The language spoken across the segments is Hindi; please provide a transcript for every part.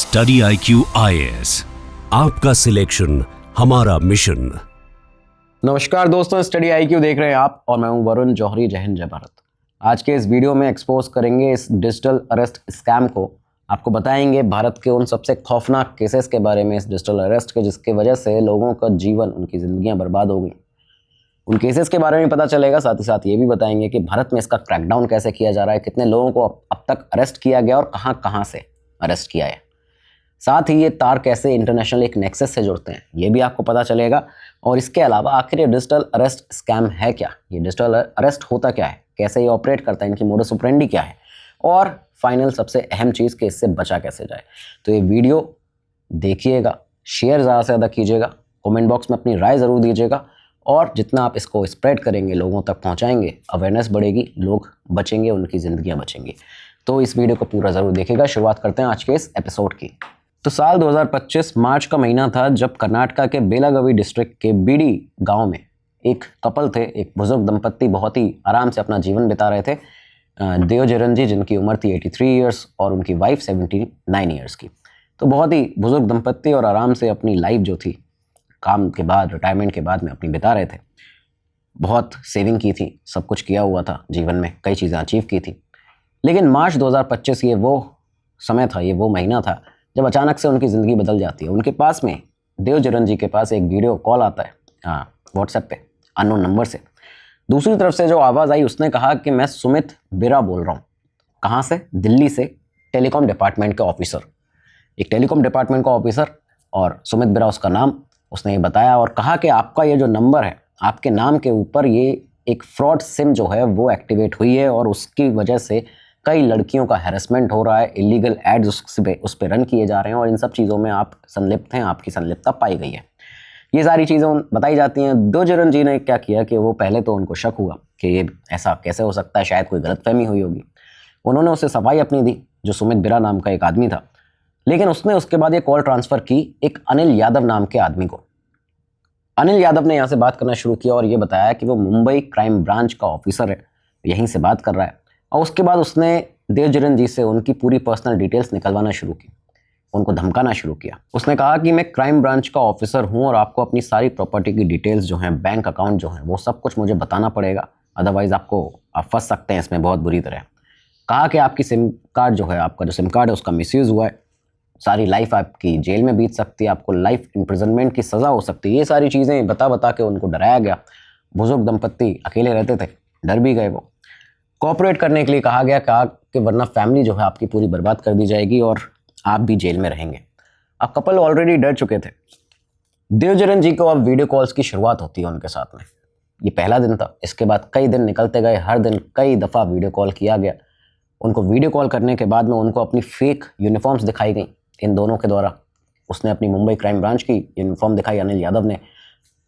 स्टडी IQ IAS, आपका सिलेक्शन हमारा मिशन। नमस्कार दोस्तों, स्टडी IQ देख रहे हैं आप और मैं हूं वरुण जौहरी। जय हिंद, जय भारत। आज के इस वीडियो में एक्सपोज करेंगे इस डिजिटल अरेस्ट स्कैम को। आपको बताएंगे भारत के उन सबसे खौफनाक केसेस के बारे में, इस डिजिटल अरेस्ट के, जिसके वजह से लोगों का जीवन, उनकी ज़िंदगियां बर्बाद हो गई। उन केसेस के बारे में पता चलेगा। साथ ही साथ ये भी बताएंगे कि भारत में इसका क्रैकडाउन कैसे किया जा रहा है, कितने लोगों को अब तक अरेस्ट किया गया और कहाँ कहाँ से अरेस्ट किया है। साथ ही ये तार कैसे इंटरनेशनल एक नेक्सस से जुड़ते हैं, ये भी आपको पता चलेगा। और इसके अलावा आखिर ये डिजिटल अरेस्ट स्कैम है क्या, ये डिजिटल अरेस्ट होता क्या है, कैसे ये ऑपरेट करता है, इनकी मोडस ऑपरेंडी क्या है, और फाइनल सबसे अहम चीज़ कि इससे बचा कैसे जाए। तो ये वीडियो देखिएगा, शेयर ज़्यादा से ज़्यादा कीजिएगा, कमेंट बॉक्स में अपनी राय ज़रूर दीजिएगा, और जितना आप इसको स्प्रेड करेंगे, लोगों तक पहुंचाएंगे, अवेयरनेस बढ़ेगी, लोग बचेंगे, उनकी ज़िंदगियां बचेंगी। तो इस वीडियो को पूरा ज़रूर देखिएगा। शुरुआत करते हैं आज के इस एपिसोड की। तो साल 2025 मार्च का महीना था जब कर्नाटका के बेलागवी डिस्ट्रिक्ट के बीडी गांव में एक कपल थे, एक बुजुर्ग दंपत्ति बहुत ही आराम से अपना जीवन बिता रहे थे। देवजरन जी, जिनकी उम्र थी 83 ईयर्स और उनकी वाइफ 79 ईयर्स की। तो बहुत ही बुजुर्ग दंपत्ति और आराम से अपनी लाइफ जो थी, काम के बाद, रिटायरमेंट के बाद में अपनी बिता रहे थे। बहुत सेविंग की थी, सब कुछ किया हुआ था जीवन में, कई चीज़ें अचीव की थी। लेकिन मार्च 2025 ये वो समय था, ये वो महीना था जब अचानक से उनकी ज़िंदगी बदल जाती है। उनके पास में, देवजरन जी के पास, एक वीडियो कॉल आता है व्हाट्सएप पे अननोन नंबर से। दूसरी तरफ से जो आवाज़ आई, उसने कहा कि मैं सुमित बिरा बोल रहा हूँ। कहाँ से? दिल्ली से, टेलीकॉम डिपार्टमेंट के ऑफिसर। एक टेलीकॉम डिपार्टमेंट का ऑफिसर, और सुमित बिरा उसका नाम। उसने ये बताया और कहा कि आपका ये जो नंबर है, आपके नाम के ऊपर ये एक फ्रॉड सिम जो है वो एक्टिवेट हुई है, और उसकी वजह से कई लड़कियों का हैरेसमेंट हो रहा है, इलीगल एड्स उस पर रन किए जा रहे हैं, और इन सब चीज़ों में आप संलिप्त हैं, आपकी संलिप्तता पाई गई है। ये सारी चीज़ें बताई जाती हैं। देवजरन जी ने क्या किया कि वो पहले तो उनको शक हुआ कि ये ऐसा कैसे हो सकता है, शायद कोई गलतफहमी हुई होगी। उन्होंने उसे सफाई अपनी दी, जो सुमित बिरा नाम का एक आदमी था। लेकिन उसने उसके बाद ये कॉल ट्रांसफ़र की एक अनिल यादव नाम के आदमी को। अनिल यादव ने यहाँ से बात करना शुरू किया और ये बताया कि वो मुंबई क्राइम ब्रांच का ऑफिसर है, यहीं से बात कर रहा है। और उसके बाद उसने देवजरन जी से उनकी पूरी पर्सनल डिटेल्स निकलवाना शुरू की, उनको धमकाना शुरू किया। उसने कहा कि मैं क्राइम ब्रांच का ऑफिसर हूँ और आपको अपनी सारी प्रॉपर्टी की डिटेल्स जो हैं, बैंक अकाउंट जो हैं, वो सब कुछ मुझे बताना पड़ेगा, अदरवाइज़ आप फंस सकते हैं इसमें बहुत बुरी तरह। कहा कि आपकी सिम कार्ड जो है, आपका जो सिम कार्ड है, उसका मिसयूज़ हुआ है, सारी लाइफ आपकी जेल में बीत सकती है, आपको लाइफ इम्प्रिजनमेंट की सज़ा हो सकती है। ये सारी चीज़ें बता के उनको डराया गया। बुजुर्ग दंपत्ति अकेले रहते थे, डर भी गए। वो कोऑपरेट करने के लिए कहा गया कि वरना फैमिली जो है आपकी पूरी बर्बाद कर दी जाएगी और आप भी जेल में रहेंगे। अब कपल ऑलरेडी डर चुके थे। देवजरन जी को अब वीडियो कॉल्स की शुरुआत होती है उनके साथ में। ये पहला दिन था, इसके बाद कई दिन निकलते गए, हर दिन कई दफ़ा वीडियो कॉल किया गया। उनको वीडियो कॉल करने के बाद में उनको अपनी फेक यूनिफॉर्म्स दिखाई गई इन दोनों के द्वारा। उसने अपनी मुंबई क्राइम ब्रांच की यूनिफॉर्म दिखाई, अनिल यादव ने,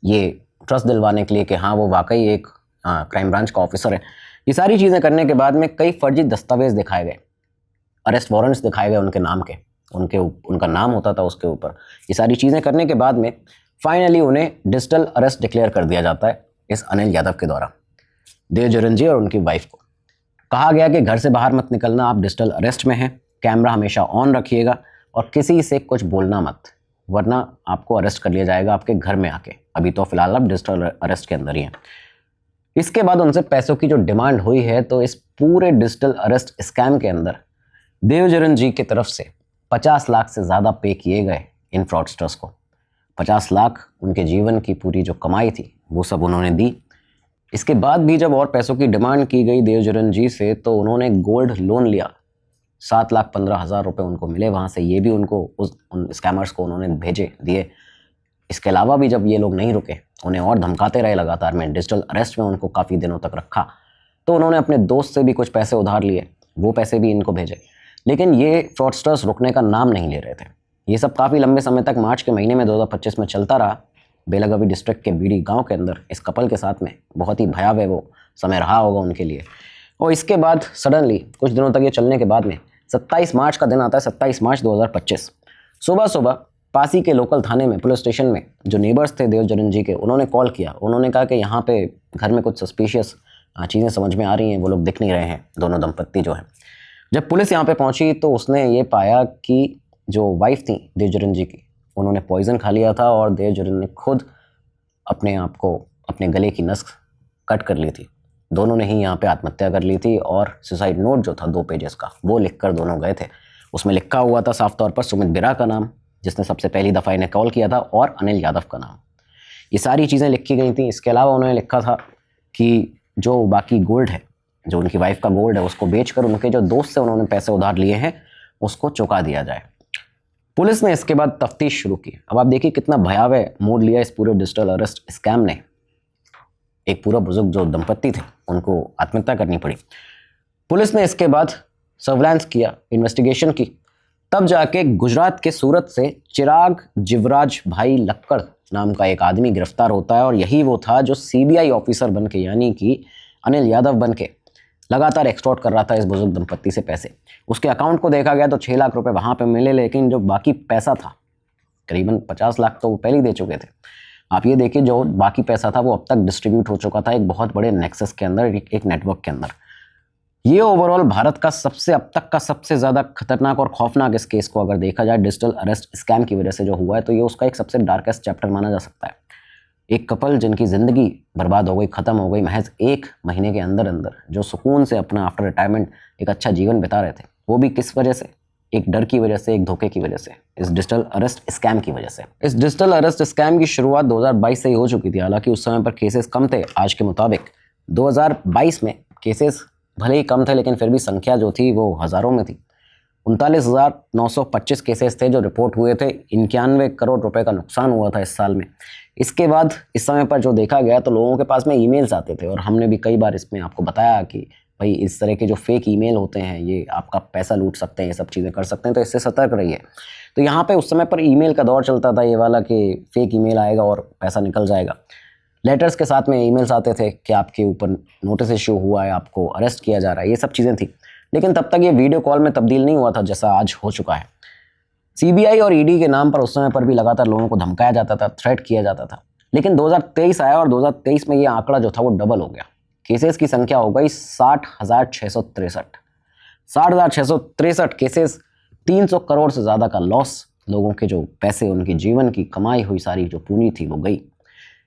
ये ट्रस्ट दिलवाने के लिए कि हाँ वो वाकई एक क्राइम ब्रांच का ऑफिसर है। ये सारी चीज़ें करने के बाद में कई फर्जी दस्तावेज दिखाए गए, अरेस्ट वारंट्स दिखाए गए उनके नाम के, उनका नाम होता था उसके ऊपर। ये सारी चीज़ें करने के बाद में फाइनली उन्हें डिजिटल अरेस्ट डिक्लेयर कर दिया जाता है इस अनिल यादव के द्वारा। देवजरन जी और उनकी वाइफ को कहा गया कि घर से बाहर मत निकलना, आप डिजिटल अरेस्ट में हैं, कैमरा हमेशा ऑन रखिएगा और किसी से कुछ बोलना मत, वरना आपको अरेस्ट कर लिया जाएगा आपके घर में आके। अभी तो फिलहाल आप डिजिटल अरेस्ट के अंदर ही हैं। इसके बाद उनसे पैसों की जो डिमांड हुई है, तो इस पूरे डिजिटल अरेस्ट स्कैम के अंदर देवजरन जी की तरफ से 50 लाख से ज़्यादा पे किए गए इन फ्रॉडस्टर्स को। 50 लाख उनके जीवन की पूरी जो कमाई थी वो सब उन्होंने दी। इसके बाद भी जब और पैसों की डिमांड की गई देवजरन जी से, तो उन्होंने गोल्ड लोन लिया। 7,15,000 रुपये उनको मिले वहाँ से। ये भी उनको उन स्कैमर्स को उन्होंने दिए। इसके अलावा भी जब ये लोग नहीं रुके, उन्हें और धमकाते रहे लगातार में, डिजिटल अरेस्ट में उनको काफ़ी दिनों तक रखा। तो उन्होंने अपने दोस्त से भी कुछ पैसे उधार लिए, वो पैसे भी इनको भेजे। लेकिन ये फ्रॉडस्टर्स रुकने का नाम नहीं ले रहे थे। ये सब काफ़ी लंबे समय तक, मार्च के महीने में 2025 में चलता रहा। बेलागवी डिस्ट्रिक्ट के बीडी गांव के अंदर इस कपल के साथ में बहुत ही भयावह वो समय रहा होगा उनके लिए। और इसके बाद सडनली कुछ दिनों तक ये चलने के बाद में 27 मार्च का दिन आता है। 27 मार्च 2025 सुबह पासी के लोकल थाने में, पुलिस स्टेशन में, जो नेबर्स थे देवजरन जी के, उन्होंने कॉल किया। उन्होंने कहा कि यहाँ पे घर में कुछ सस्पिशियस चीज़ें समझ में आ रही हैं, वो लोग दिख नहीं रहे हैं, दोनों दंपत्ति जो हैं। जब पुलिस यहाँ पे पहुँची तो उसने ये पाया कि जो वाइफ थी देवजरन जी की, उन्होंने पॉइजन खा लिया था और देवजरन ने खुद अपने आप को, अपने गले की नस कट कर ली थी। दोनों ने ही यहाँ पे आत्महत्या कर ली थी और सुसाइड नोट जो था 2 पेजेस का, वो लिखकर दोनों गए थे। उसमें लिखा हुआ था साफ तौर पर सुमित बिरा का नाम, जिसने सबसे पहली दफ़ा इन्हें कॉल किया था, और अनिल यादव का नाम। ये सारी चीज़ें लिखी गई थी। इसके अलावा उन्होंने लिखा था कि जो बाकी गोल्ड है, जो उनकी वाइफ का गोल्ड है, उसको बेचकर उनके जो दोस्त से उन्होंने पैसे उधार लिए हैं उसको चुका दिया जाए। पुलिस ने इसके बाद तफ्तीश शुरू की। अब आप देखिए कितना भयावह मोड़ लिया इस पूरे डिजिटल अरेस्ट स्कैम ने। एक पूरा बुजुर्ग जो दंपत्ति थे उनको आत्महत्या करनी पड़ी। पुलिस ने इसके बाद सर्विलांस किया, इन्वेस्टिगेशन की, तब जाके गुजरात के सूरत से चिराग जिवराज भाई लक्कड़ नाम का एक आदमी गिरफ्तार होता है। और यही वो था जो सीबीआई ऑफिसर बन के, यानी कि अनिल यादव बन के लगातार एक्सटॉर्ट कर रहा था इस बुजुर्ग दंपत्ति से पैसे। उसके अकाउंट को देखा गया तो 6 लाख रुपए वहाँ पे मिले, लेकिन जो बाकी पैसा था करीबन 50 लाख तो वो पहले ही दे चुके थे। आप ये देखिए जो बाकी पैसा था वो अब तक डिस्ट्रीब्यूट हो चुका था एक बहुत बड़े नेक्सस के अंदर, एक नेटवर्क के अंदर। ये ओवरऑल भारत का अब तक का सबसे ज़्यादा खतरनाक और खौफनाक इस केस को अगर देखा जाए डिजिटल अरेस्ट स्कैम की वजह से जो हुआ है, तो ये उसका एक सबसे डार्केस्ट चैप्टर माना जा सकता है। एक कपल जिनकी ज़िंदगी बर्बाद हो गई, ख़त्म हो गई महज 1 महीने के अंदर अंदर, जो सुकून से अपना आफ्टर रिटायरमेंट एक अच्छा जीवन बिता रहे थे, वो भी किस वजह से? एक डर की वजह से, एक धोखे की वजह से, इस डिजिटल अरेस्ट स्कैम की वजह से। इस डिजिटल अरेस्ट स्कैम की शुरुआत 2022 से ही हो चुकी थी। हालांकि उस समय पर केसेस कम थे आज के मुताबिक। 2022 में केसेस भले ही कम थे, लेकिन फिर भी संख्या जो थी वो हज़ारों में थी। 39,925 केसेस थे जो रिपोर्ट हुए थे। 91 करोड़ रुपए का नुकसान हुआ था इस साल में। इसके बाद इस समय पर जो देखा गया तो लोगों के पास में ईमेल्स आते थे, और हमने भी कई बार इसमें आपको बताया कि भाई इस तरह के जो फेक ईमेल होते हैं ये आपका पैसा लूट सकते हैं, ये सब चीज़ें कर सकते हैं, तो इससे सतर्क रहिए। तो यहाँ पे उस समय पर ईमेल का दौर चलता था ये वाला कि फेक ईमेल आएगा और पैसा निकल जाएगा। लेटर्स के साथ में ईमेल्स आते थे कि आपके ऊपर नोटिस इशू हुआ है, आपको अरेस्ट किया जा रहा है, ये सब चीज़ें थी। लेकिन तब तक ये वीडियो कॉल में तब्दील नहीं हुआ था जैसा आज हो चुका है। सीबीआई और ईडी के नाम पर उस समय पर भी लगातार लोगों को धमकाया जाता था, थ्रेट किया जाता था। लेकिन 2023 आया और 2023 में ये आंकड़ा जो था वो डबल हो गया। केसेस की संख्या हो गई 60,663। 60,663 केसेस, 300 करोड़ से ज़्यादा का लॉस, लोगों के जो पैसे, उनकी जीवन की कमाई हुई सारी जो पूंजी थी वो गई।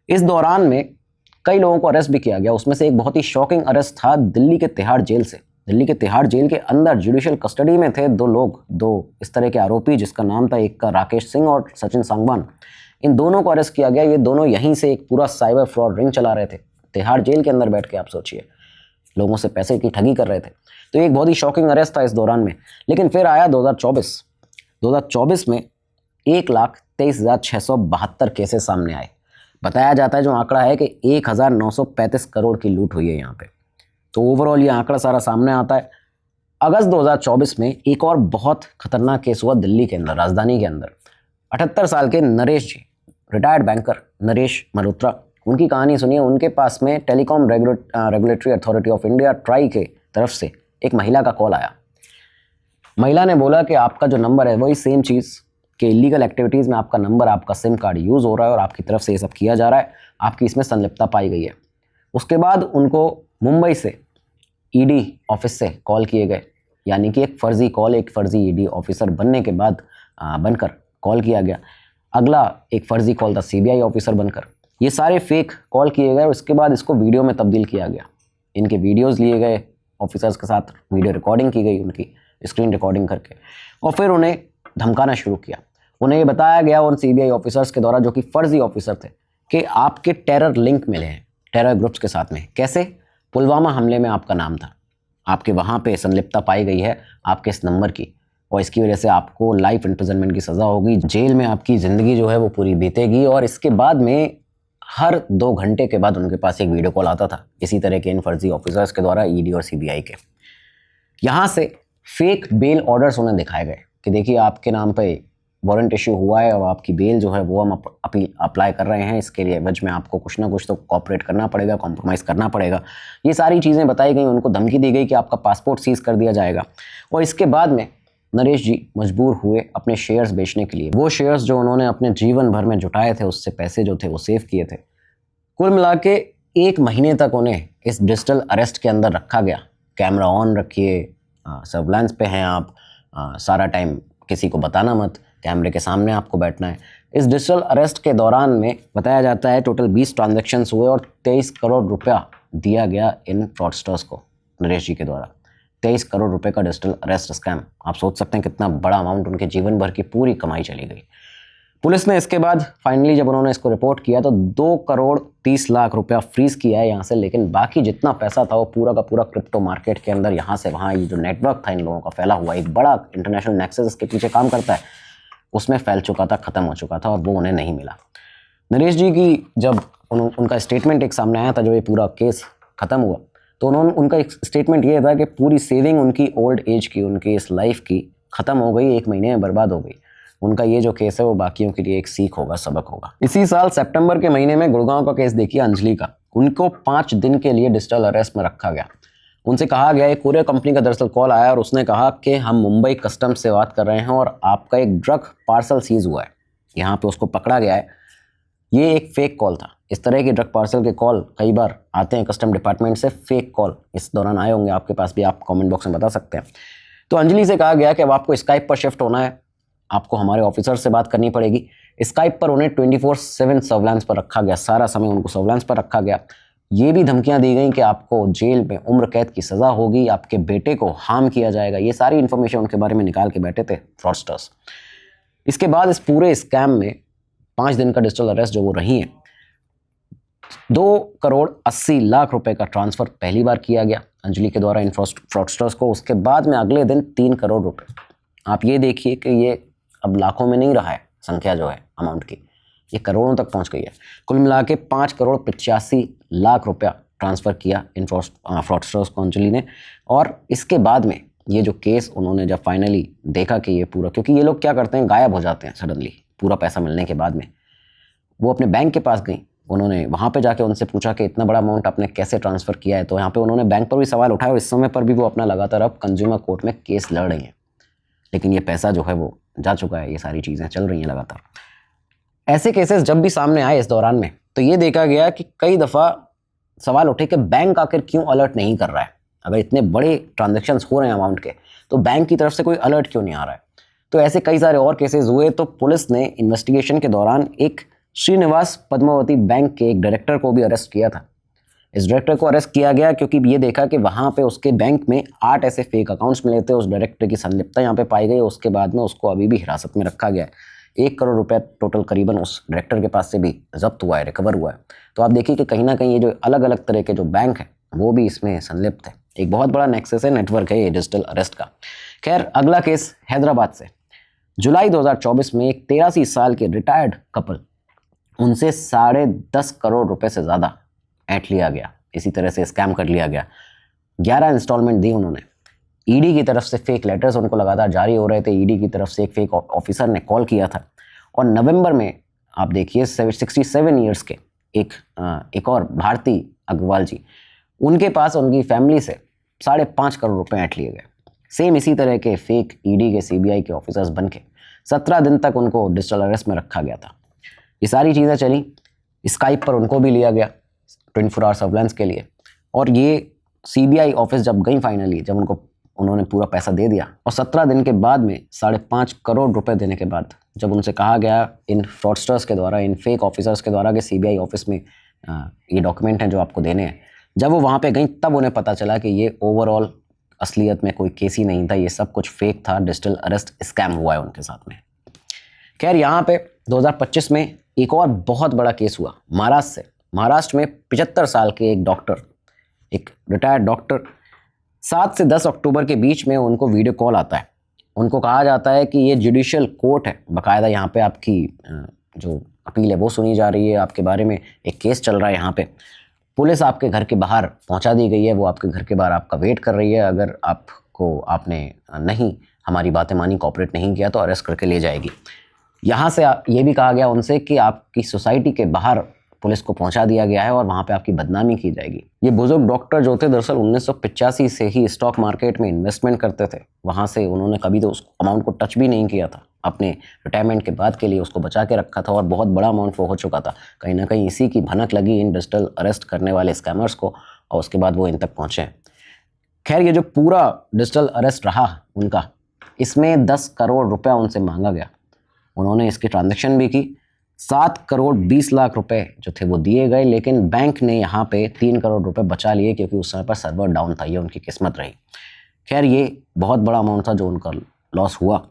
इस दौरान में कई लोगों को अरेस्ट भी किया गया। उसमें से एक बहुत ही शॉकिंग अरेस्ट था दिल्ली के तिहाड़ जेल से। दिल्ली के तिहाड़ जेल के अंदर जुडिशियल कस्टडी में थे 2 लोग, 2 इस तरह के आरोपी, जिसका नाम था एक का राकेश सिंह और सचिन सांगवान। इन दोनों को अरेस्ट किया गया। ये दोनों यहीं से एक पूरा साइबर फ्रॉड रिंग चला रहे थे तिहाड़ जेल के अंदर बैठ के। आप सोचिए, लोगों से पैसे की ठगी कर रहे थे। तो एक बहुत ही शॉकिंग अरेस्ट था इस दौरान में। लेकिन फिर आया 2024 में 1,23,672 केसेस सामने आए। बताया जाता है जो आंकड़ा है कि 1,935 करोड़ की लूट हुई है यहाँ पे। तो ओवरऑल ये आंकड़ा सारा सामने आता है। अगस्त 2024 में एक और बहुत खतरनाक केस हुआ दिल्ली के अंदर, राजधानी के अंदर। 78 साल के नरेश जी, रिटायर्ड बैंकर नरेश मल्होत्रा, उनकी कहानी सुनिए। उनके पास में telecom regulatory authority of India try के तरफ से एक महिला का कॉल आया। महिला ने बोला कि आपका जो नंबर है वही सेम चीज़ कि इलीगल एक्टिविटीज़ में आपका नंबर, आपका सिम कार्ड यूज़ हो रहा है और आपकी तरफ से ये सब किया जा रहा है, आपकी इसमें संलिप्तता पाई गई है। उसके बाद उनको मुंबई से ईडी ऑफिस से कॉल किए गए, यानी कि एक फ़र्ज़ी कॉल, एक फ़र्ज़ी ईडी ऑफिसर बनने के बाद बनकर कॉल किया गया। अगला एक फ़र्ज़ी कॉल था सीबीआई ऑफिसर बनकर। ये सारे फेक कॉल किए गए। उसके बाद इसको वीडियो में तब्दील किया गया। इनके वीडियोज़ लिए गए, ऑफिसर्स के साथ वीडियो रिकॉर्डिंग की गई, उनकी स्क्रीन रिकॉर्डिंग करके, और फिर उन्हें धमकाना शुरू किया। उन्हें ये बताया गया उन सीबीआई ऑफिसर्स के द्वारा, जो कि फ़र्ज़ी ऑफिसर थे, कि आपके टेरर लिंक मिले हैं टेरर ग्रुप्स के साथ में। कैसे? पुलवामा हमले में आपका नाम था, आपके वहाँ पे संलिप्तता पाई गई है आपके इस नंबर की, और इसकी वजह से आपको लाइफ इम्प्रिजनमेंट की सज़ा होगी, जेल में आपकी ज़िंदगी जो है वो पूरी बीतेगी। और इसके बाद में हर 2 घंटे के बाद उनके पास एक वीडियो कॉल आता था इसी तरह के इन फर्जी ऑफिसर्स के द्वारा, ईडी और सीबीआई के। यहाँ से फेक बेल ऑर्डर्स उन्हें दिखाए गए कि देखिए आपके नाम पे वारंट इशू हुआ है और आपकी बेल जो है वो हम अप्लाई कर रहे हैं, इसके लिए एवज में आपको कुछ ना कुछ तो कॉपरेट करना पड़ेगा, कॉम्प्रोमाइज़ करना पड़ेगा। ये सारी चीज़ें बताई गई। उनको धमकी दी गई कि आपका पासपोर्ट सीज़ कर दिया जाएगा। और इसके बाद में नरेश जी मजबूर हुए अपने शेयर्स बेचने के लिए। वो शेयर्स जो उन्होंने अपने जीवन भर में जुटाए थे, उससे पैसे जो थे वो सेव किए थे। कुल मिला के 1 महीने तक उन्हें इस डिजिटल अरेस्ट के अंदर रखा गया। कैमरा ऑन रखिए, सर्विलांस पे हैं आप, सारा टाइम किसी को बताना मत, कैमरे के सामने आपको बैठना है। इस डिजिटल अरेस्ट के दौरान में बताया जाता है टोटल 20 ट्रांजैक्शंस हुए और 23 करोड़ रुपया दिया गया इन फ्रॉडस्टर्स को नरेश जी के द्वारा। 23 करोड़ रुपए का डिजिटल अरेस्ट स्कैम, आप सोच सकते हैं कितना बड़ा अमाउंट, उनके जीवन भर की पूरी कमाई चली गई। पुलिस ने इसके बाद फाइनली जब उन्होंने इसको रिपोर्ट किया तो 2 करोड़ 30 लाख रुपया फ्रीज किया है यहाँ से, लेकिन बाकी जितना पैसा था वो पूरा का पूरा क्रिप्टो मार्केट के अंदर यहाँ से वहाँ, ये जो नेटवर्क था इन लोगों का फैला हुआ, एक बड़ा इंटरनेशनल नेक्सस इसके पीछे काम करता है, उसमें फैल चुका था, खत्म हो चुका था और वो उन्हें नहीं मिला। नरेश जी की जब उनका स्टेटमेंट एक सामने आया था, जो ये पूरा केस खत्म हुआ, तो उनका एक स्टेटमेंट ये था कि पूरी सेविंग उनकी ओल्ड एज की, उनकी इस लाइफ की खत्म हो गई, 1 महीने में बर्बाद हो गई। उनका ये जो केस है वो बाकियों के लिए एक सीख होगा, सबक होगा। इसी साल सितंबर के महीने में गुड़गांव का केस देखिए अंजलि का, उनको 5 दिन के लिए डिजिटल अरेस्ट में रखा गया। उनसे कहा गया, एक कुरियर कंपनी का दरअसल कॉल आया और उसने कहा कि हम मुंबई कस्टम्स से बात कर रहे हैं और आपका एक ड्रग पार्सल सीज हुआ है। यहाँ पे उसको पकड़ा गया है। ये एक फेक कॉल था। इस तरह के ड्रग पार्सल के कॉल कई बार आते हैं कस्टम डिपार्टमेंट से, फेक कॉल इस दौरान आए होंगे आपके पास भी, आप कमेंट बॉक्स में बता सकते हैं। तो अंजलि से कहा गया कि अब आपको स्काइप पर शिफ्ट होना है, आपको हमारे ऑफिसर से बात करनी पड़ेगी। स्काइप पर उन्हें 24/7 सर्विलांस पर रखा गया, सारा समय उनको सर्विलांस पर रखा गया। ये भी धमकियां दी गई कि आपको जेल में उम्र कैद की सज़ा होगी, आपके बेटे को हार्म किया जाएगा। ये सारी इन्फॉर्मेशन उनके बारे में निकाल के बैठे थे फ्रॉडस्टर्स। इसके बाद इस पूरे स्कैम में 5 दिन का डिजिटल अरेस्ट जो वो रही हैं, 2 करोड़ 80 लाख रुपए का ट्रांसफ़र पहली बार किया गया अंजलि के द्वारा इन फ्रॉडस्टर्स को। उसके बाद में अगले दिन 3 करोड़ रुपए। आप ये देखिए कि ये अब लाखों में नहीं रहा है संख्या जो है अमाउंट की, ये करोड़ों तक पहुंच गई है। कुल मिला के 5 करोड़ 85 लाख रुपया ट्रांसफ़र किया इन फ्रॉडस्टर्स को अंजलि ने। और इसके बाद में ये जो केस उन्होंने जब फाइनली देखा कि ये पूरा, क्योंकि ये लोग क्या करते हैं, गायब हो जाते हैं सडनली पूरा पैसा मिलने के बाद में। वो अपने बैंक के पास गई, उन्होंने वहाँ पे जाके उनसे पूछा कि इतना बड़ा अमाउंट आपने कैसे ट्रांसफ़र किया है। तो यहाँ पे उन्होंने बैंक पर भी सवाल उठाया और इस समय पर भी वो अपना लगातार अब कंज्यूमर कोर्ट में केस लड़ रही हैं। लेकिन ये पैसा जो है वो जा चुका है, ये सारी चीज़ें चल रही हैं लगातार। ऐसे केसेस जब भी सामने आए इस दौरान में, तो ये देखा गया कि कई दफ़ा सवाल उठे कि बैंक आखिर क्यों अलर्ट नहीं कर रहा है। अगर इतने बड़े ट्रांजैक्शंस हो रहे हैं अमाउंट के, तो बैंक की तरफ से कोई अलर्ट क्यों नहीं आ रहा है। तो ऐसे कई सारे और केसेस हुए। तो पुलिस ने इन्वेस्टिगेशन के दौरान एक श्रीनिवास पद्मावती बैंक के एक डायरेक्टर को भी अरेस्ट किया था। इस डायरेक्टर को अरेस्ट किया गया क्योंकि ये देखा कि वहाँ पे उसके बैंक में 8 ऐसे फेक अकाउंट्स मिले थे। उस डायरेक्टर की संलिप्तता यहाँ पे पाई गई। उसके बाद में उसको अभी भी हिरासत में रखा गया है। 1 करोड़ रुपया टोटल करीबन उस डायरेक्टर के पास से भी जब्त हुआ है, रिकवर हुआ है। तो आप देखिए कि कहीं ना कहीं ये जो अलग अलग तरह के जो बैंक हैं वो भी इसमें संलिप्त है। एक बहुत बड़ा नेक्सस है, नेटवर्क है ये डिजिटल अरेस्ट का। खैर, अगला केस हैदराबाद से। जुलाई 2024 में एक 83 साल के रिटायर्ड कपल, उनसे 10.5 करोड़ रुपए से ज़्यादा ऐंठ लिया गया। इसी तरह से स्कैम कर लिया गया। 11 इंस्टॉलमेंट दी उन्होंने। ईडी की तरफ से फेक लेटर्स उनको लगातार जारी हो रहे थे। ईडी की तरफ से एक फेक ऑफिसर ने कॉल किया था और नवंबर में आप देखिए 67 ईयर्स के एक और भारती अग्रवाल जी, उनके पास उनकी फैमिली से 5.5 करोड़ रुपए ऐंठ लिए गए। सेम इसी तरह के फेक ईडी के सीबीआई के ऑफिसर्स बन के 17 दिन तक उनको डिजिटल अरेस्ट में रखा गया था। ये सारी चीज़ें चली। स्काइप पर उनको भी लिया गया 24 आवर सर्विलांस के लिए। और ये सीबीआई ऑफिस जब गई फाइनली, जब उन्होंने पूरा पैसा दे दिया और 17 दिन के बाद में 5.5 करोड़ रुपए देने के बाद जब उनसे कहा गया इन फ्रॉडस्टर्स के द्वारा, इन फेक ऑफिसर्स के द्वारा कि सीबीआई ऑफिस में ये डॉक्यूमेंट हैं जो आपको देने हैं, जब वो वहाँ पे गई तब उन्हें पता चला कि ये ओवरऑल असलियत में कोई केस ही नहीं था, ये सब कुछ फेक था। डिजिटल अरेस्ट स्कैम हुआ है उनके साथ में। खैर, यहाँ पे 2025 में एक और बहुत बड़ा केस हुआ महाराष्ट्र से। महाराष्ट्र में 75 साल के एक डॉक्टर, एक रिटायर्ड डॉक्टर, 7 से 10 अक्टूबर के बीच में उनको वीडियो कॉल आता है। उनको कहा जाता है कि ये जुडिशियल कोर्ट है, बाकायदा यहाँ पे आपकी जो अपील है वो सुनी जा रही है, आपके बारे में एक केस चल रहा है। यहाँ पे पुलिस आपके घर के बाहर पहुँचा दी गई है, वो आपके घर के बाहर आपका वेट कर रही है। अगर आपने नहीं हमारी बातें मानी, कोऑपरेट नहीं किया तो अरेस्ट करके ले जाएगी। यहाँ से ये भी कहा गया उनसे कि आपकी सोसाइटी के बाहर पुलिस को पहुंचा दिया गया है और वहाँ पे आपकी बदनामी की जाएगी। ये बुजुर्ग डॉक्टर जो थे दरअसल 1985 से ही स्टॉक मार्केट में इन्वेस्टमेंट करते थे। वहाँ से उन्होंने कभी तो उस अमाउंट को टच भी नहीं किया था। अपने रिटायरमेंट के बाद के लिए उसको बचा के रखा था और बहुत बड़ा अमाउंट वो हो चुका था। कहीं ना कहीं इसी की भनक लगी इन डिजिटल अरेस्ट करने वाले स्कैमर्स को और उसके बाद वो इन तक पहुँचे। खैर, ये जो पूरा डिजिटल अरेस्ट रहा उनका, इसमें 10 करोड़ रुपया उनसे मांगा गया। उन्होंने इसकी ट्रांजैक्शन भी की। 7 करोड़ 20 लाख रुपए जो थे वो दिए गए, लेकिन बैंक ने यहाँ पे 3 करोड़ रुपए बचा लिए क्योंकि उस समय पर सर्वर डाउन था। ये उनकी किस्मत रही। खैर, ये बहुत बड़ा अमाउंट था जो उनका लॉस हुआ।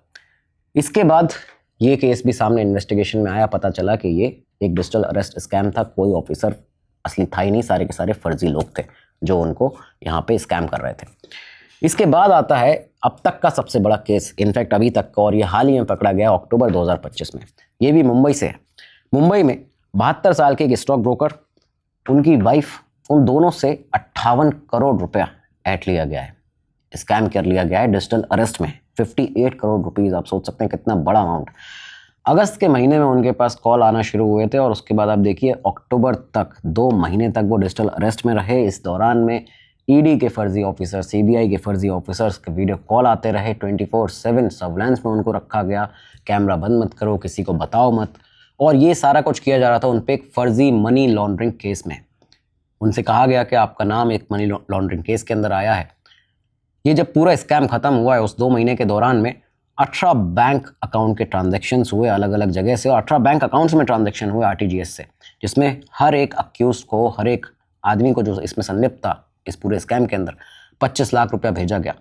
इसके बाद ये केस भी सामने इन्वेस्टिगेशन में आया। पता चला कि ये एक डिजिटल अरेस्ट स्कैम था। कोई ऑफिसर असली था ही नहीं, सारे के सारे फर्जी लोग थे जो उनको यहाँ पे स्कैम कर रहे थे। इसके बाद आता है अब तक का सबसे बड़ा केस, इनफैक्ट अभी तक का, और ये हाल ही में पकड़ा गया अक्टूबर 2025 में। ये भी मुंबई से है। मुंबई में 72 साल के एक स्टॉक ब्रोकर, उनकी वाइफ, उन दोनों से 58 करोड़ रुपया ऐंठ लिया गया है, स्कैम कर लिया गया है डिजिटल अरेस्ट में। 58 करोड़ रुपीज़, आप सोच सकते हैं कितना बड़ा अमाउंट। अगस्त के महीने में उनके पास कॉल आना शुरू हुए थे और उसके बाद आप देखिए अक्टूबर तक 2 महीने तक वो डिजिटल अरेस्ट में रहे। इस दौरान में ईडी के फर्जी ऑफिसर, सीबीआई के फर्जी ऑफिसर्स के वीडियो कॉल आते रहे। 24/7 सर्विलांस में उनको रखा गया। कैमरा बंद मत करो, किसी को बताओ मत। और ये सारा कुछ किया जा रहा था उन पर एक फर्जी मनी लॉन्ड्रिंग केस में। उनसे कहा गया कि आपका नाम एक मनी लॉन्ड्रिंग केस के अंदर आया है। ये जब पूरा स्कैम खत्म हुआ है, उस 2 महीने के दौरान में 18 बैंक अकाउंट के ट्रांजैक्शंस हुए अलग अलग जगह से, और 18 बैंक अकाउंट्स में ट्रांजैक्शन हुए आरटीजीएस से, जिसमें हर एक अक्यूज को, हर एक आदमी को जो इसमें संलिप्त था इस पूरे स्कैम के अंदर, 25 लाख रुपया भेजा गया।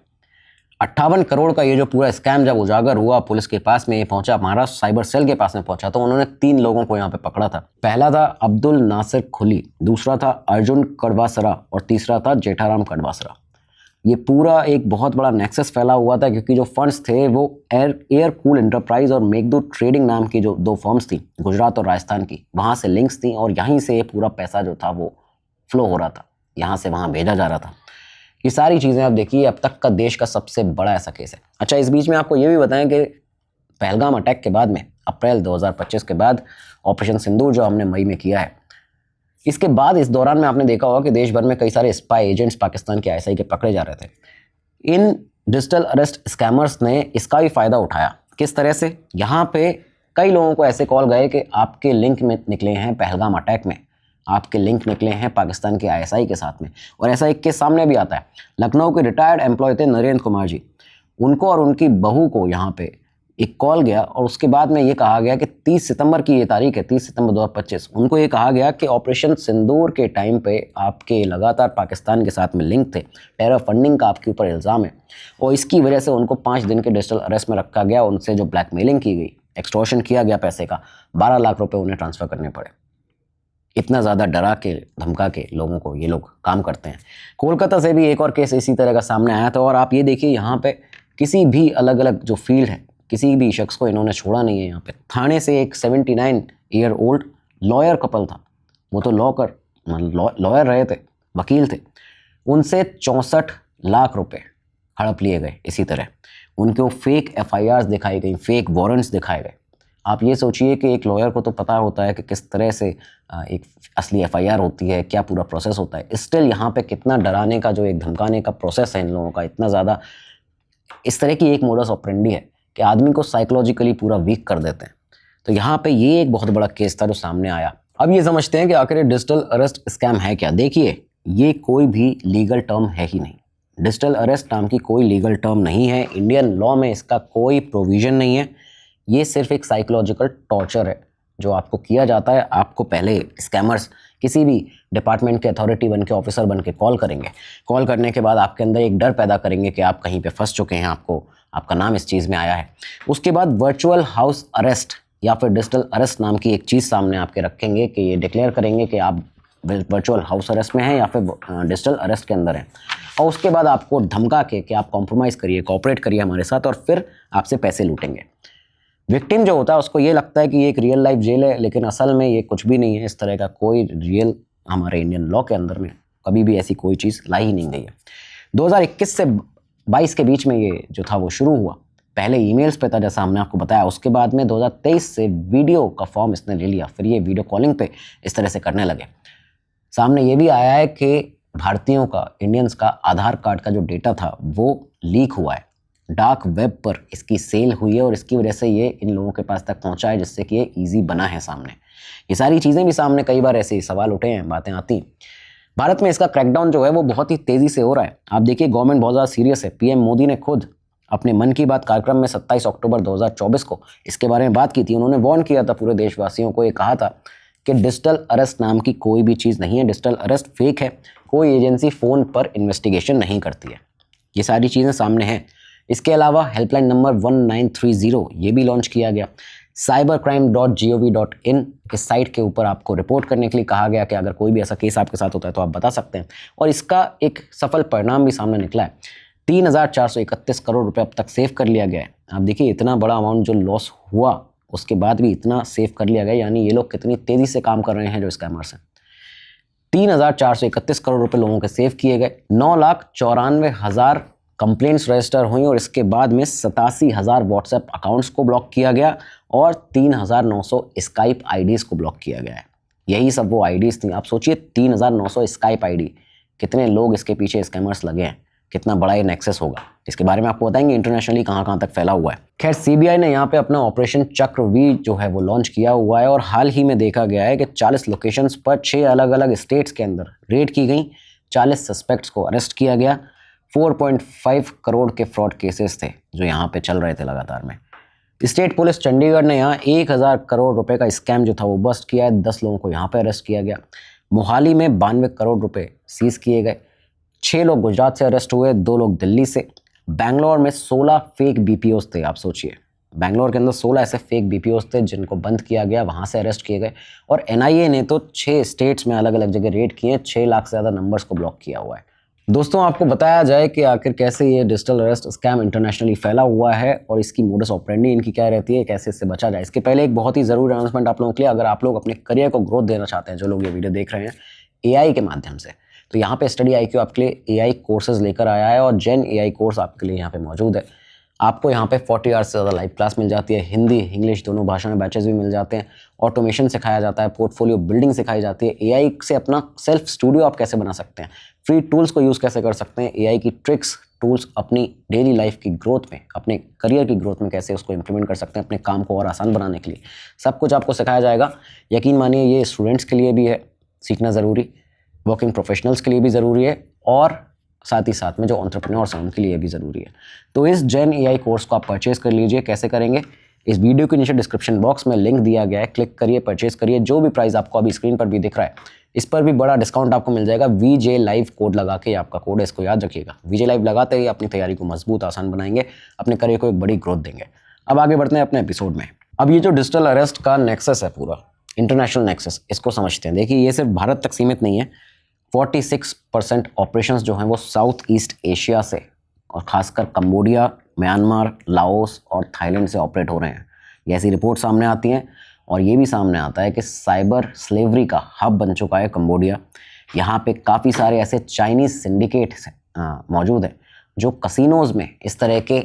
58 करोड़ का ये जो पूरा स्कैम जब उजागर हुआ, पुलिस के पास में ये पहुंचा, महाराष्ट्र साइबर सेल के पास में पहुंचा, तो उन्होंने 3 लोगों को यहाँ पे पकड़ा था। पहला था अब्दुल नासिर खुली, दूसरा था अर्जुन कड़वासरा और तीसरा था जेठाराम कड़वासरा। ये पूरा एक बहुत बड़ा नेक्सस फैला हुआ था क्योंकि जो फंड्स थे वो एयर कूल एंटरप्राइज और मेघदूत ट्रेडिंग नाम की जो 2 फर्म्स थी गुजरात और राजस्थान की, वहाँ से लिंक्स थी और यहीं से ये पूरा पैसा जो था वो फ्लो हो रहा था, यहाँ से वहाँ भेजा जा रहा था। ये सारी चीज़ें आप देखिए, अब तक का देश का सबसे बड़ा ऐसा केस है। अच्छा, इस बीच में आपको ये भी बताएं कि पहलगाम अटैक के बाद में अप्रैल 2025 के बाद ऑपरेशन सिंदूर जो हमने मई में किया है, इसके बाद इस दौरान में आपने देखा होगा कि देश भर में कई सारे स्पाई एजेंट्स पाकिस्तान के आईएसआई के पकड़े जा रहे थे। इन डिजिटल अरेस्ट स्कैमर्स ने इसका भी फ़ायदा उठाया। किस तरह से? यहाँ पे कई लोगों को ऐसे कॉल गए कि आपके लिंक में निकले हैं पहलगाम अटैक में, आपके लिंक निकले हैं पाकिस्तान के आईएसआई के साथ में। और ऐसा एक केस सामने भी आता है। लखनऊ के रिटायर्ड एम्प्लॉय थे नरेंद्र कुमार जी, उनको और उनकी बहू को यहाँ पे एक कॉल गया और उसके बाद में ये कहा गया कि 30 सितंबर की ये तारीख है, 30 सितंबर 2025, उनको ये कहा गया कि ऑपरेशन सिंदूर के टाइम पे आपके लगातार पाकिस्तान के साथ में लिंक थे, टेरर फंडिंग का आपके ऊपर इल्ज़ाम है, और इसकी वजह से उनको 5 दिन के डिजिटल अरेस्ट में रखा गया। उनसे जो ब्लैकमेलिंग की गई, एक्सटॉर्शन किया गया पैसे का, 12 लाख रुपये उन्हें ट्रांसफ़र करने पड़े। इतना ज़्यादा डरा के धमका के लोगों को ये लोग काम करते हैं। कोलकाता से भी एक और केस इसी तरह का सामने आया था। और आप ये देखिए, यहाँ पे किसी भी अलग अलग जो फील्ड है, किसी भी शख्स को इन्होंने छोड़ा नहीं है। यहाँ पे थाने से एक 79 ईयर ओल्ड लॉयर कपल था, वो तो लॉयर रहे थे, वकील थे, उनसे 64 लाख रुपए हड़प लिए गए। इसी तरह उनको फेक FIRs दिखाई गई, फेक वारंट्स दिखाए गए। आप ये सोचिए कि एक लॉयर को तो पता होता है कि किस तरह से एक असली FIR होती है, क्या पूरा प्रोसेस होता है, स्टिल यहाँ पे कितना डराने का जो एक धमकाने का प्रोसेस है इन लोगों का, इतना ज़्यादा इस तरह की एक मोडस ऑपरेंडी है कि आदमी को साइकोलॉजिकली पूरा वीक कर देते हैं। तो यहाँ पे ये एक बहुत बड़ा केस था जो सामने आया। अब ये समझते हैं कि आखिर डिजिटल अरेस्ट स्कैम है क्या। देखिए, ये कोई भी लीगल टर्म है ही नहीं। डिजिटल अरेस्ट नाम की कोई लीगल टर्म नहीं है। इंडियन लॉ में इसका कोई प्रोविज़न नहीं है। ये सिर्फ एक साइकोलॉजिकल टॉर्चर है जो आपको किया जाता है। आपको पहले स्कैमर्स किसी भी डिपार्टमेंट के अथॉरिटी बन के, ऑफिसर बन के कॉल करेंगे। कॉल करने के बाद आपके अंदर एक डर पैदा करेंगे कि आप कहीं पे फंस चुके हैं, आपका नाम इस चीज़ में आया है। उसके बाद वर्चुअल हाउस अरेस्ट या फिर डिजिटल अरेस्ट नाम की एक चीज़ सामने आपके रखेंगे कि ये डिक्लेयर करेंगे कि आप वर्चुअल हाउस अरेस्ट में हैं या फिर डिजिटल अरेस्ट के अंदर हैं। और उसके बाद आपको धमका के कि आप कॉम्प्रोमाइज़ करिए, कोऑपरेट करिए हमारे साथ, और फिर आपसे पैसे लूटेंगे। विक्टिम जो होता है उसको ये लगता है कि ये एक रियल लाइफ जेल है, लेकिन असल में ये कुछ भी नहीं है। इस तरह का कोई रियल हमारे इंडियन लॉ के अंदर में कभी भी ऐसी कोई चीज़ लाई ही नहीं गई है। 2021 से 22 के बीच में ये जो था वो शुरू हुआ। पहले ईमेल्स पे था जैसा हमने आपको बताया, उसके बाद में 2023 से वीडियो का फॉर्म इसने ले लिया। फिर ये वीडियो कॉलिंग पे इस तरह से करने लगे। सामने ये भी आया है कि भारतीयों का, इंडियंस का आधार कार्ड का जो डेटा था वो लीक हुआ है, डार्क वेब पर इसकी सेल हुई है और इसकी वजह से ये इन लोगों के पास तक पहुंचा है, जिससे कि ये ईजी बना है सामने। ये सारी चीज़ें भी सामने कई बार ऐसे सवाल उठे हैं, बातें आती। भारत में इसका क्रैकडाउन जो है वो बहुत ही तेज़ी से हो रहा है। आप देखिए, गवर्नमेंट बहुत ज़्यादा सीरियस है। PM मोदी ने खुद अपने मन की बात कार्यक्रम में 27 अक्टूबर 2024 को इसके बारे में बात की थी। उन्होंने वार्न किया था पूरे देशवासियों को, ये कहा था कि डिजिटल अरेस्ट नाम की कोई भी चीज़ नहीं है, डिजिटल अरेस्ट फेक है, कोई एजेंसी फ़ोन पर इन्वेस्टिगेशन नहीं करती है। ये सारी चीज़ें सामने हैं। इसके अलावा हेल्पलाइन नंबर 1930 ये भी लॉन्च किया गया। cybercrime.gov.in इस साइट के ऊपर आपको रिपोर्ट करने के लिए कहा गया कि अगर कोई भी ऐसा केस आपके साथ होता है तो आप बता सकते हैं। और इसका एक सफल परिणाम भी सामने निकला है। 3,431 करोड़ रुपए अब तक सेव कर लिया गया है। आप देखिए इतना बड़ा अमाउंट जो लॉस हुआ उसके बाद भी इतना सेव कर लिया गया, यानी ये लोग कितनी तेज़ी से काम कर रहे हैं जो स्कैमर्स हैं। 3,431 करोड़ रुपए लोगों के सेव किए गए। 9,94,000 कंप्लेंट्स रजिस्टर हुई और इसके बाद में 87,000 व्हाट्सएप अकाउंट्स को ब्लॉक किया गया और 3,900 स्काइप आईडीज़ को ब्लॉक किया गया है। यही सब वो आईडीज़ थी। आप सोचिए 3,900 स्काइप आईडी, कितने लोग इसके पीछे स्कैमर्स लगे हैं, कितना बड़ा ये नेक्सस होगा, इसके बारे में आपको बताएंगे इंटरनेशनली कहाँ कहाँ तक फैला हुआ है। खैर सीबीआई ने यहाँ पे अपना ऑपरेशन चक्रव्यूह जो है वो लॉन्च किया हुआ है और हाल ही में देखा गया है कि 40 लोकेशंस पर 6 अलग अलग स्टेट्स के अंदर रेड की गई, 40 सस्पेक्ट्स को अरेस्ट किया गया। 4.5 करोड़ के फ्रॉड केसेस थे जो यहाँ पे चल रहे थे लगातार में। स्टेट पुलिस चंडीगढ़ ने यहाँ 1,000 करोड़ रुपए का स्कैम जो था वो बस्ट किया है। 10 लोगों को यहाँ पे अरेस्ट किया गया। मोहाली में 92 करोड़ रुपए सीज किए गए। 6 लोग गुजरात से अरेस्ट हुए, 2 लोग दिल्ली से। बैंगलोर में 16 फेक बीपीओस थे। आप सोचिए बैंगलोर के अंदर 16 ऐसे फेक बीपीओस थे जिनको बंद किया गया, वहाँ से अरेस्ट किए गए। और एनआईए ने तो 6 स्टेट्स में अलग अलग जगह रेड किए, 6 लाख से ज़्यादा नंबर्स को ब्लॉक किया हुआ है। दोस्तों आपको बताया जाए कि आखिर कैसे ये डिजिटल अरेस्ट स्कैम इंटरनेशनली फैला हुआ है और इसकी मोडस ऑपरेंडी इनकी क्या रहती है, कैसे इससे बचा जाए। इसके पहले एक बहुत ही ज़रूरी अनाउंसमेंट आप लोगों के लिए, अगर आप लोग अपने करियर को ग्रोथ देना चाहते हैं, जो लोग ये वीडियो देख रहे हैं एआई के माध्यम से, तो यहाँ पे स्टडी IQ आपके लिए एआई कोर्सेज लेकर आया है और जेन एआई कोर्स आपके लिए यहाँ पे मौजूद है। आपको यहाँ पे 40 आवर्स से ज़्यादा लाइव क्लास मिल जाती है। हिंदी इंग्लिश दोनों भाषा में बैचेस भी मिल जाते हैं। ऑटोमेशन सिखाया जाता है, पोर्टफोलियो बिल्डिंग सिखाई जाती है। एआई से अपना सेल्फ स्टूडियो आप कैसे बना सकते हैं, फ्री टूल्स को यूज़ कैसे कर सकते हैं, एआई की ट्रिक्स टूल्स अपनी डेली लाइफ की ग्रोथ में, अपने करियर की ग्रोथ में कैसे उसको इंप्लीमेंट कर सकते हैं अपने काम को और आसान बनाने के लिए, सब कुछ आपको सिखाया जाएगा। यकीन मानिए ये स्टूडेंट्स के लिए भी है सीखना ज़रूरी, वर्किंग प्रोफेशनल्स के लिए भी ज़रूरी है और साथ ही साथ में जो एंटरप्रेन्योर्स हैं उनके लिए भी ज़रूरी है। तो इस जेन एआई कोर्स को आप परचेज़ कर लीजिए। कैसे करेंगे, इस वीडियो के नीचे डिस्क्रिप्शन बॉक्स में लिंक दिया गया है, क्लिक करिए, परचेज़ करिए। जो भी प्राइस आपको अभी स्क्रीन पर भी दिख रहा है इस पर भी बड़ा डिस्काउंट आपको मिल जाएगा। VJ Live कोड लगा के, आपका कोड है, इसको याद रखिएगा। VJ Live लगाते ही अपनी तैयारी को मजबूत आसान बनाएंगे, अपने करियर को एक बड़ी ग्रोथ देंगे। अब आगे बढ़ते हैं अपने एपिसोड में। अब ये जो डिजिटल अरेस्ट का नेक्सस है, पूरा इंटरनेशनल नेक्सस, इसको समझते हैं। देखिए ये सिर्फ भारत तक सीमित नहीं है। 46% ऑपरेशंस जो हैं वो साउथ ईस्ट एशिया से और ख़ासकर कंबोडिया, म्यांमार, लाओस और थाईलैंड से ऑपरेट हो रहे हैं। ये ऐसी रिपोर्ट सामने आती हैं और ये भी सामने आता है कि साइबर स्लेवरी का हब बन चुका है कंबोडिया। यहाँ पे काफ़ी सारे ऐसे चाइनीज़ सिंडिकेट मौजूद हैं जो कसिनोज़ में इस तरह के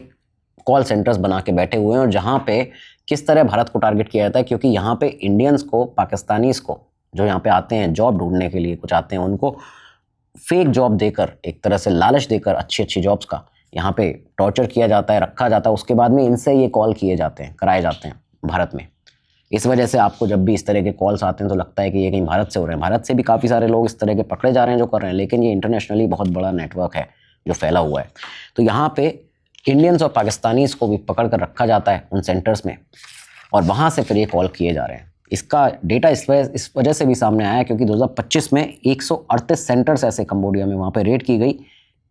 कॉल सेंटर्स बना के बैठे हुए हैं। और जहाँ पे किस तरह भारत को टारगेट किया जाता है, क्योंकि यहाँ पे इंडियंस को, पाकिस्तानीज़ को जो यहाँ पे आते हैं जॉब ढूंढने के लिए, कुछ आते हैं, उनको फेक जॉब देकर, एक तरह से लालच देकर अच्छी अच्छी जॉब्स का यहाँ पे टॉर्चर किया जाता है, रखा जाता है। उसके बाद में इनसे ये कॉल किए जाते हैं, कराए जाते हैं भारत में। इस वजह से आपको जब भी इस तरह के कॉल्स आते हैं तो लगता है कि ये कहीं भारत से हो रहे हैं। भारत से भी काफ़ी सारे लोग इस तरह के पकड़े जा रहे हैं जो कर रहे हैं, लेकिन ये इंटरनेशनली बहुत बड़ा नेटवर्क है जो फैला हुआ है। तो यहाँ पे इंडियंस और पाकिस्तानीज़ को भी पकड़ कर रखा जाता है उन सेंटर्स में और वहाँ से फिर ये कॉल किए जा रहे हैं। इसका डेटा इस वजह से भी सामने आया क्योंकि 2025 में 138 सेंटर्स ऐसे कंबोडिया में वहाँ पे रेड की गई।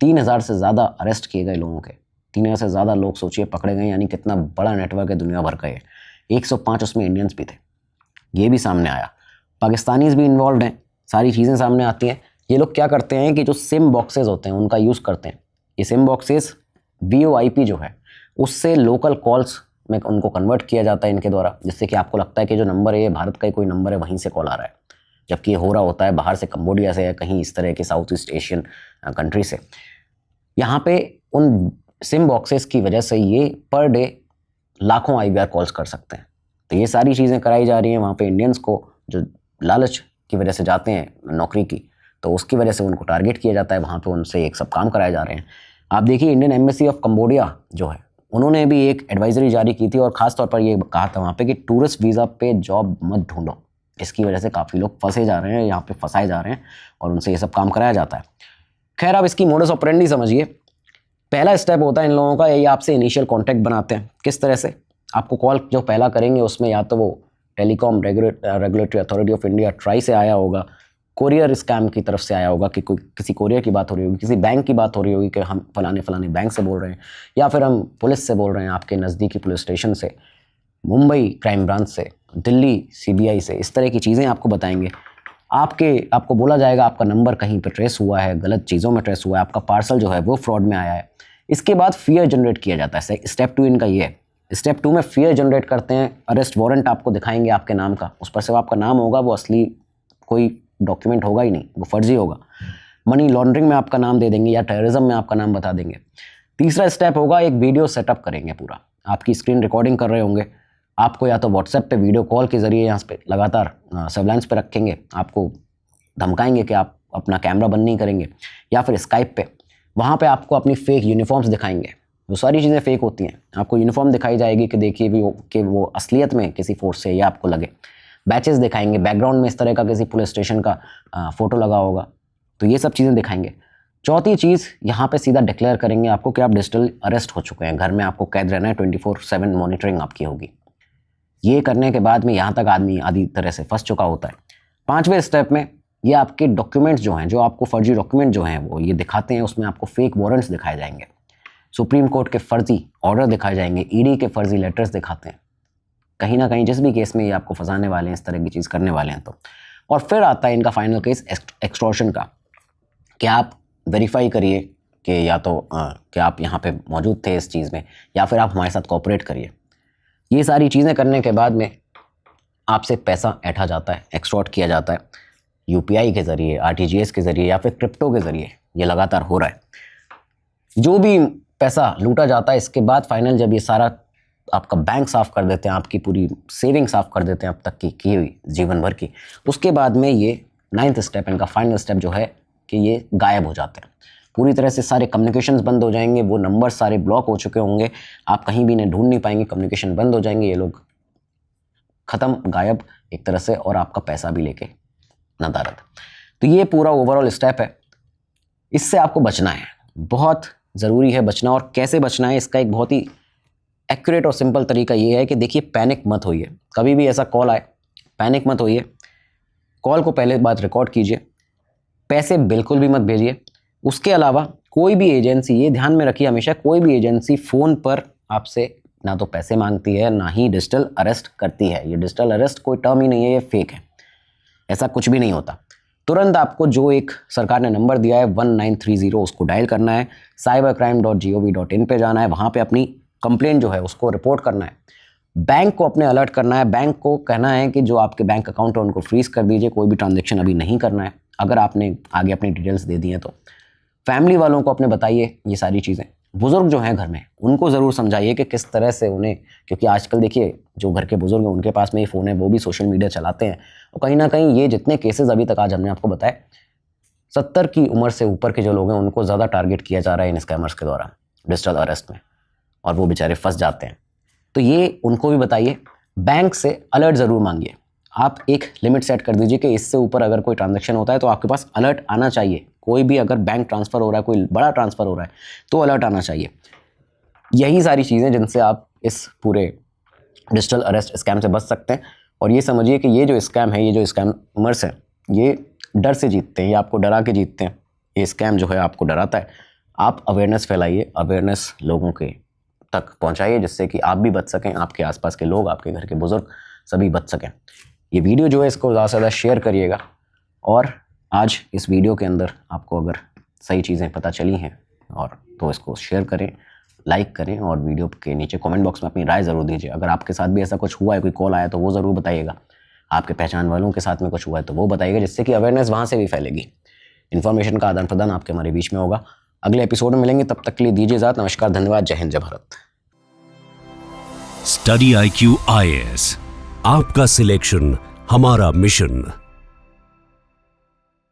3,000 से ज़्यादा अरेस्ट किए गए लोगों के, 3,000 से ज़्यादा लोग सोचिए पकड़े गए, यानी कितना बड़ा नेटवर्क है दुनिया भर का ये। 105 उसमें इंडियंस भी थे, ये भी सामने आया। पाकिस्तानीज़ भी इन्वॉल्व हैं, सारी चीज़ें सामने आती हैं। ये लोग क्या करते हैं कि जो सिम बॉक्सेस होते हैं उनका यूज़ करते हैं। ये सिम बॉक्सेस VoIP जो है उससे लोकल कॉल्स में उनको कन्वर्ट किया जाता है इनके द्वारा, जिससे कि आपको लगता है कि जो नंबर है ये भारत का ही कोई नंबर है, वहीं से कॉल आ रहा है, जबकि ये हो रहा होता है बाहर से, कंबोडिया से या कहीं इस तरह के साउथ ईस्ट एशियन कंट्री से। यहाँ पे उन सिम बॉक्सेस की वजह से ये पर डे लाखों IVR कॉल्स कर सकते हैं। तो ये सारी चीज़ें कराई जा रही हैं वहाँ पे इंडियंस को, जो लालच की वजह से जाते हैं नौकरी की, तो उसकी वजह से उनको टारगेट किया जाता है, वहाँ पे उनसे एक सब काम कराए जा रहे हैं। आप देखिए इंडियन एम्बेसी ऑफ कंबोडिया जो है उन्होंने भी एक एडवाइजरी जारी की थी और ख़ास तौर पर ये कहा था वहाँ पे कि टूरिस्ट वीज़ा पे जॉब मत ढूंढो। इसकी वजह से काफ़ी लोग फंसे जा रहे हैं, यहाँ पे फंसाए जा रहे हैं और उनसे ये सब काम कराया जाता है। खैर आप इसकी मोडस ऑपरेंडी समझिए। पहला स्टेप होता है इन लोगों का, ये आपसे इनिशियल कांटेक्ट बनाते हैं। किस तरह से? आपको कॉल जो पहला करेंगे उसमें या तो वो telecom regulatory authority of India try से आया होगा, कोरियर स्कैम की तरफ से आया होगा कि कोई किसी कोरियर की बात हो रही होगी, किसी बैंक की बात हो रही होगी कि हम फलाने बैंक से बोल रहे हैं, या फिर हम पुलिस से बोल रहे हैं, आपके नज़दीकी पुलिस स्टेशन से, मुंबई क्राइम ब्रांच से, दिल्ली CBI से। इस तरह की चीज़ें आपको बताएंगे। आपको बोला जाएगा आपका नंबर कहीं पर ट्रेस हुआ है, गलत चीज़ों में ट्रेस हुआ है, आपका पार्सल जो है वो फ्रॉड में आया है। इसके बाद फियर जनरेट किया जाता है। स्टेप 2 इनका ये है। स्टेप 2 में फियर जनरेट करते हैं। अरेस्ट वारंट आपको दिखाएंगे आपके नाम का, उस पर सिर्फ आपका नाम होगा, वो असली कोई डॉक्यूमेंट होगा ही नहीं, वो फर्जी होगा। मनी लॉन्ड्रिंग में आपका नाम दे देंगे या टेररिज्म में आपका नाम बता देंगे। तीसरा स्टेप होगा, एक वीडियो सेटअप करेंगे पूरा। आपकी स्क्रीन रिकॉर्डिंग कर रहे होंगे, आपको या तो व्हाट्सएप पे वीडियो कॉल के ज़रिए यहाँ पे लगातार सर्विलांस पे रखेंगे, आपको धमकाएंगे कि आप अपना कैमरा बंद नहीं करेंगे, या फिर स्काइप पे वहाँ पे आपको अपनी फेक यूनिफॉर्म्स दिखाएंगे। वो सारी चीज़ें फेक होती हैं। आपको यूनिफॉर्म दिखाई जाएगी कि देखिए भी कि वो असलियत में किसी फोर्स से, या आपको लगे बैचेस दिखाएंगे, बैकग्राउंड में इस तरह का किसी पुलिस स्टेशन का फ़ोटो लगा होगा, तो ये सब चीज़ें दिखाएंगे। चौथी चीज़, यहाँ पे सीधा डिक्लेयर करेंगे आपको कि आप डिजिटल अरेस्ट हो चुके हैं, घर में आपको कैद रहना है, 24/7 मॉनिटरिंग आपकी होगी। ये करने के बाद में यहाँ तक आदमी आधी तरह से फंस चुका होता है। 5वें स्टेप में ये आपके डॉक्यूमेंट्स जो हैं, जो आपको फर्जी डॉक्यूमेंट जो हैं वो ये दिखाते हैं, उसमें आपको फेक वारंट्स दिखाए जाएंगे, सुप्रीम कोर्ट के फर्जी ऑर्डर दिखाए जाएंगे, ED के फर्जी लेटर्स दिखाते हैं। कहीं ना कहीं जिस भी केस में ये आपको फंसाने वाले हैं, इस तरह की चीज़ करने वाले हैं तो। और फिर आता है इनका फाइनल केस एक्सटॉर्शन का, कि आप वेरीफाई करिए कि या तो कि आप यहाँ पे मौजूद थे इस चीज़ में, या फिर आप हमारे साथ कोऑपरेट करिए। ये सारी चीज़ें करने के बाद में आपसे पैसा ऐंठा जाता है, एक्सटॉर्ट किया जाता है, UPI के ज़रिए, RTGS के ज़रिए, या फिर क्रिप्टो के ज़रिए। ये लगातार हो रहा है। जो भी पैसा लूटा जाता है, इसके बाद फाइनल जब ये सारा आपका बैंक साफ़ कर देते हैं, आपकी पूरी सेविंग साफ़ कर देते हैं अब तक की हुई जीवन भर की, उसके बाद में ये 9th स्टेप, इनका फाइनल स्टेप जो है कि ये गायब हो जाते हैं। पूरी तरह से सारे कम्युनिकेशंस बंद हो जाएंगे, वो नंबर सारे ब्लॉक हो चुके होंगे, आप कहीं भी इन्हें ढूंढ नहीं पाएंगे, कम्युनिकेशन बंद हो जाएंगे, ये लोग ख़त्म, गायब एक तरह से, और आपका पैसा भी लेके नदारद। तो ये पूरा ओवरऑल स्टेप है। इससे आपको बचना है, बहुत ज़रूरी है बचना। और कैसे बचना है, इसका एक बहुत ही एक्यूरेट और सिंपल तरीका ये है कि देखिए, पैनिक मत होइए। कभी भी ऐसा कॉल आए, पैनिक मत होइए। कॉल को पहले बात रिकॉर्ड कीजिए, पैसे बिल्कुल भी मत भेजिए। उसके अलावा कोई भी एजेंसी, ये ध्यान में रखिए हमेशा, कोई भी एजेंसी फ़ोन पर आपसे ना तो पैसे मांगती है, ना ही डिजिटल अरेस्ट करती है। ये डिजिटल अरेस्ट कोई टर्म ही नहीं है, ये फेक है, ऐसा कुछ भी नहीं होता। तुरंत आपको जो एक सरकार ने नंबर दिया है 1930, उसको डायल करना है, cybercrime.gov.in पे जाना है, वहाँ पे अपनी कंप्लेंट जो है उसको रिपोर्ट करना है। बैंक को अपने अलर्ट करना है, बैंक को कहना है कि जो आपके बैंक अकाउंट है उनको फ्रीज़ कर दीजिए, कोई भी ट्रांजैक्शन अभी नहीं करना है, अगर आपने आगे अपनी डिटेल्स दे दी हैं तो। फैमिली वालों को अपने बताइए ये सारी चीज़ें। बुज़ुर्ग जो हैं घर में, उनको ज़रूर समझाइए कि किस तरह से उन्हें, क्योंकि आजकल देखिए जो घर के बुज़ुर्ग हैं उनके पास में ये फ़ोन है, वो भी सोशल मीडिया चलाते हैं, और कहीं ना कहीं ये जितने केसेस अभी तक आज हमने आपको बताए, 70 की उम्र से ऊपर के जो लोग हैं उनको ज़्यादा टारगेट किया जा रहा है इन स्कैमर्स के द्वारा डिजिटल अरेस्ट में, और वो बेचारे फंस जाते हैं। तो ये उनको भी बताइए। बैंक से अलर्ट ज़रूर मांगिए। आप एक लिमिट सेट कर दीजिए कि इससे ऊपर अगर कोई ट्रांजैक्शन होता है तो आपके पास अलर्ट आना चाहिए। कोई भी अगर बैंक ट्रांसफ़र हो रहा है, कोई बड़ा ट्रांसफ़र हो रहा है, तो अलर्ट आना चाहिए। यही सारी चीज़ें जिनसे आप इस पूरे डिजिटल अरेस्ट स्कैम से बच सकते हैं। और ये समझिए कि ये जो स्कैम है, ये जो स्कैमर्स हैं, ये डर से जीतते हैं, ये आपको डरा के जीतते हैं। ये स्कैम जो है आपको डराता है। आप अवेयरनेस फैलाइए, अवेयरनेस लोगों के तक पहुंचाइए, जिससे कि आप भी बच सकें, आपके आसपास के लोग, आपके घर के बुज़ुर्ग सभी बच सकें। ये वीडियो जो है इसको ज़्यादा से ज़्यादा शेयर करिएगा। और आज इस वीडियो के अंदर आपको अगर सही चीज़ें पता चली हैं और तो इसको शेयर करें, लाइक करें, और वीडियो के नीचे कमेंट बॉक्स में अपनी राय ज़रूर दीजिए। अगर आपके साथ भी ऐसा कुछ हुआ है, कोई कॉल आया तो वो ज़रूर बताइएगा। आपके पहचान वालों के साथ में कुछ हुआ है तो वो बताइएगा, जिससे कि अवेयरनेस वहाँ से भी फैलेगी। इन्फॉर्मेशन का आदान प्रदान आपके हमारे बीच में होगा। अगले एपिसोड में मिलेंगे, तब तक के लिए दीजिए इजाज़त। नमस्कार, धन्यवाद, जय हिंद, जय भारत। स्टडी IQ IAS, आपका सिलेक्शन हमारा मिशन।